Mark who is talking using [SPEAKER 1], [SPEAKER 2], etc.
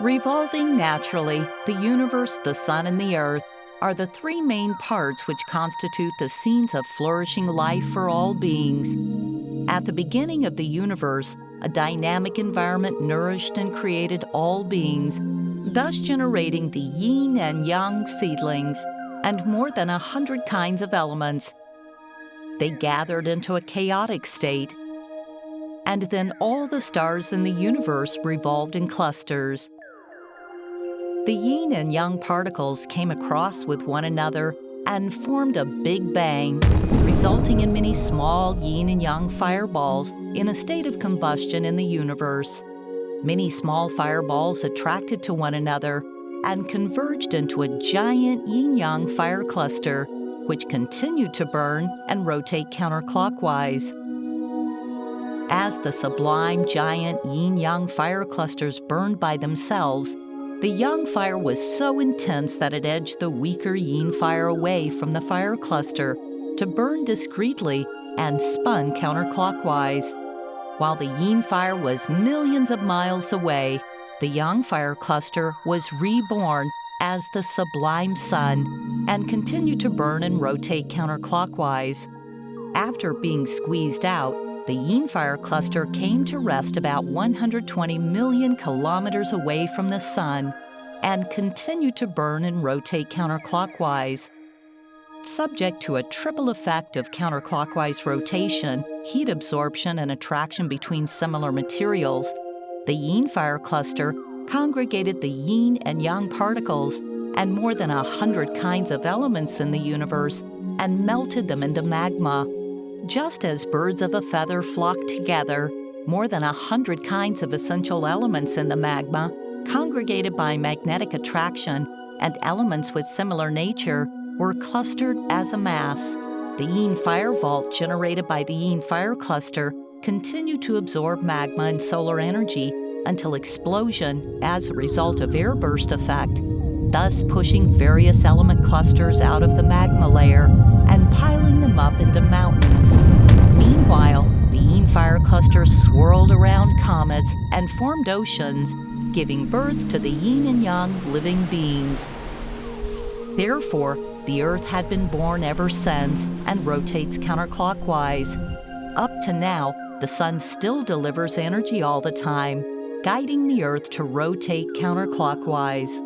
[SPEAKER 1] Revolving naturally, the universe, the sun, and the earth are the three main parts which constitute the scenes of flourishing life for all beings. At the beginning of the universe, a dynamic environment nourished and created all beings, thus generating the yin and yang seedlings and more than 100 kinds of elements. They gathered into a chaotic state, and then all the stars in the universe revolved in clusters. The yin and yang particles came across with one another and formed a Big Bang, resulting in many small yin and yang fireballs in a state of combustion in the universe. Many small fireballs attracted to one another and converged into a giant yin-yang fire cluster, which continued to burn and rotate counterclockwise. As the sublime giant yin-yang fire clusters burned by themselves, the yang fire was so intense that it edged the weaker yin fire away from the fire cluster to burn discreetly and spun counterclockwise. While the yin fire was millions of miles away, the yang fire cluster was reborn as the sublime sun and continued to burn and rotate counterclockwise. After being squeezed out, the yin fire cluster came to rest about 120 million kilometers away from the sun and continued to burn and rotate counterclockwise. Subject to a triple effect of counterclockwise rotation, heat absorption, and attraction between similar materials, the yin fire cluster congregated the yin and yang particles and more than 100 kinds of elements in the universe and melted them into magma. Just as birds of a feather flock together, more than 100 kinds of essential elements in the magma, congregated by magnetic attraction, and elements with similar nature, were clustered as a mass. The yin fire vault generated by the yin fire cluster continued to absorb magma and solar energy until explosion as a result of airburst effect, thus pushing various element clusters out of the magma layer and piling them up into mountains. Meanwhile, the yin fire cluster swirled around comets and formed oceans, giving birth to the yin and yang living beings. Therefore, the Earth had been born ever since and rotates counterclockwise. Up to now, the sun still delivers energy all the time, guiding the Earth to rotate counterclockwise.